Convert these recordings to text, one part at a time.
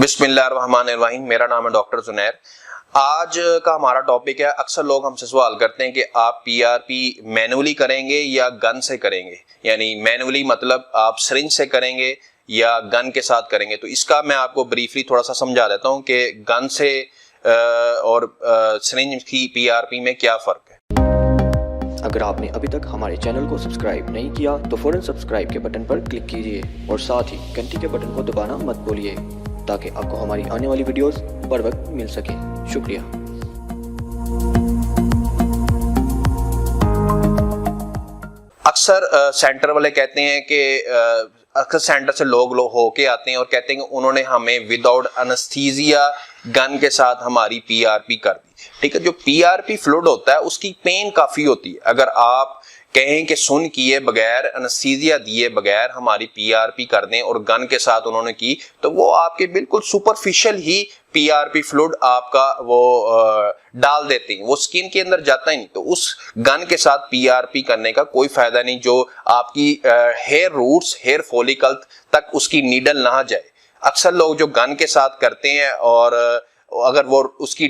बिस्मिल्लाहिर्रहमानिर्रहीम। मेरा नाम है डॉक्टर जुनैर। आज का हमारा टॉपिक है, अक्सर लोग हमसे सवाल करते हैं कि आप पीआरपी मैनुअली करेंगे या गन से करेंगे, यानी मैनुअली मतलब आप सिरिंज से करेंगे या गन के साथ करेंगे। तो इसका मैं आपको ब्रीफली थोड़ा सा समझा देता हूं कि गन से और सिरिंज की पीआरपी में क्या फ़र्क है। अगर आपने अभी तक हमारे चैनल को सब्सक्राइब नहीं किया तो फौरन सब्सक्राइब के बटन पर क्लिक कीजिए और साथ ही घंटी के बटन को दबाना मत भूलिए ताकि आपको हमारी आने वाली वीडियोस बर वक्त मिल सके। शुक्रिया। अक्सर सेंटर वाले कहते हैं कि अक्सर सेंटर से लोग होके आते हैं और कहते हैं कि उन्होंने हमें विदाउट एनेस्थीसिया गन के साथ हमारी पीआरपी कर दी। ठीक है, जो पीआरपी फ्लूइड होता है उसकी पेन काफी होती है। अगर आप कहें कि सुन किए बगैर, एनेस्थीसिया दिए बगैर हमारी पीआरपी कर दें और गन के साथ उन्होंने की, तो वो आपके बिल्कुल सुपरफिशियल ही पीआरपी फ्लूइड आपका वो डाल देते हैं, वो स्किन के अंदर जाता ही नहीं। तो उस गन के साथ पीआरपी करने का कोई फायदा नहीं, जो आपकी हेयर रूट्स, हेयर फॉलिकल तक उसकी नीडल ना जाए। अक्सर लोग जो गन के साथ करते हैं और अगर वो उसकी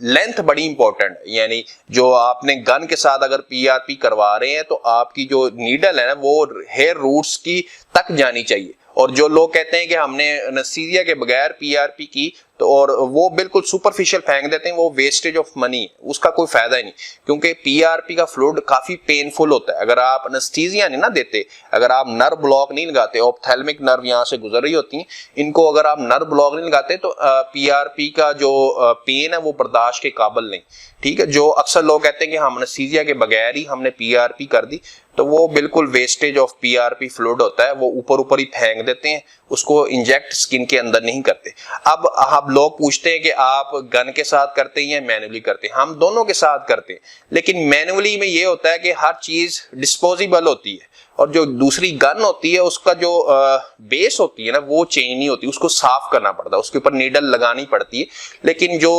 लेंथ बड़ी इंपॉर्टेंट, यानी जो आपने गन के साथ अगर पीआरपी करवा रहे हैं तो आपकी जो नीडल है ना वो हेयर रूट्स की तक जानी चाहिए। और जो लोग कहते हैं कि हमने एनेस्थीसिया के बगैर पीआरपी की तो और वो बिल्कुल सुपरफिशियल फेंक देते हैं, वो वेस्टेज ऑफ मनी है, उसका कोई फायदा ही नहीं। क्योंकि पीआरपी का फ्लूइड काफी पेनफुल होता है। अगर आप एनेस्थीसिया नहीं ना देते, अगर आप नर्व ब्लॉक नहीं लगाते, ऑप्थेल्मिक नर्व यहाँ से गुजर रही होती हैं, इनको अगर आप नर्व ब्लॉक नहीं लगाते तो पीआरपी का जो पेन है वो बर्दाश्त के काबिल नहीं। ठीक है, जो अक्सर लोग कहते हैं कि हम एनेस्थीसिया के बगैर ही हमने पीआरपी कर दी, तो वो बिल्कुल वेस्टेज ऑफ पीआरपी फ्लूइड होता है, वो ऊपर ऊपर ही फेंक देते हैं, उसको इंजेक्ट स्किन के अंदर नहीं करते। अब लोग पूछते हैं कि आप गन के साथ करते हैं या मैनुअली करते हैं। हम दोनों के साथ करते हैं, लेकिन मैनुअली में ये होता है कि हर चीज डिस्पोजेबल होती है और जो दूसरी गन होती है उसका जो बेस होती है ना वो चेंज नहीं होती, उसको साफ करना पड़ता है, उसके ऊपर नीडल लगानी पड़ती है। लेकिन जो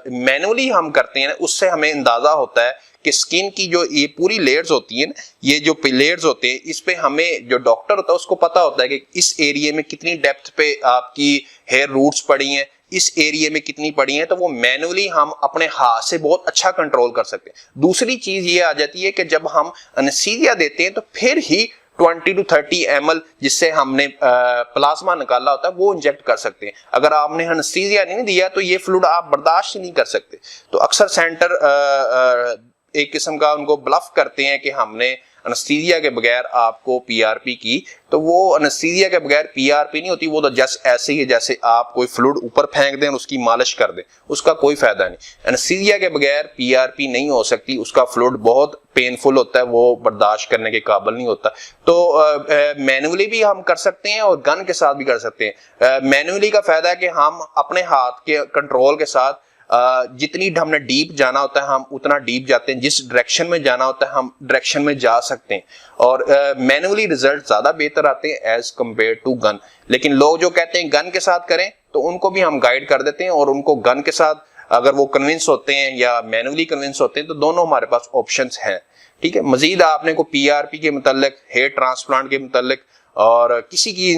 मैनुअली हम करते हैं ना उससे हमें अंदाजा होता है कि स्किन की जो ये पूरी लेयर्स होती है ना, ये जो लेयर्स होते हैं, इस पे हमें जो डॉक्टर होता है उसको पता होता है कि इस एरिया में कितनी डेप्थ पे आपकी हेयर रूट्स पड़ी हैं, इस एरिया में कितनी पड़ी हैं। तो वो मैनुअली हम अपने हाथ से बहुत अच्छा कंट्रोल कर सकते हैं। दूसरी चीज ये आ जाती है कि जब हम एनेस्थीसिया देते हैं तो फिर ही 20 to 30 ml जिससे हमने प्लाज्मा निकाला होता है वो इंजेक्ट कर सकते हैं। अगर आपने एनेस्थीसिया नहीं दिया तो ये फ्लूइड आप बर्दाश्त नहीं कर सकते। तो अक्सर सेंटर एक किस्म का उनको ब्लफ करते हैं कि हमने एनेस्थीसिया के बगैर आपको पीआरपी की, तो वो एनेस्थीसिया के बगैर पीआरपी नहीं होती, वो तो जस्ट ऐसे ही है जैसे आप कोई फ्लूइड ऊपर फेंक दें और उसकी मालिश कर दें, उसका कोई फायदा नहीं। एनेस्थीसिया के बगैर पीआरपी नहीं हो सकती, उसका फ्लूइड बहुत पेनफुल होता है, वो बर्दाश्त करने के काबिल नहीं होता। तो मैनुअली भी हम कर सकते हैं और गन के साथ भी कर सकते हैं। मैनुअली का फायदा है कि हम अपने हाथ के कंट्रोल के साथ जितनी हमने डीप जाना होता है हम उतना डीप जाते हैं, जिस डायरेक्शन में जाना होता है हम डायरेक्शन में जा सकते हैं और मैनुअली रिजल्ट ज्यादा बेहतर आते हैं एज कंपेयर टू गन। लेकिन लोग जो कहते हैं गन के साथ करें तो उनको भी हम गाइड कर देते हैं और उनको गन के साथ अगर वो कन्विंस होते हैं या मैनुअली कन्विंस होते हैं तो दोनों हमारे पास ऑप्शंस हैं। ठीक है, मजीद आपने को पीआरपी के मुतालिक, हेयर ट्रांसप्लांट के मुतालिक और किसी की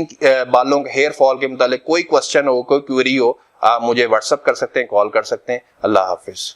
बालों के हेयर फॉल के मुतालिक कोई क्वेश्चन हो, कोई क्वेरी हो, आप मुझे व्हाट्सएप कर सकते हैं, कॉल कर सकते हैं। अल्लाह हाफिज।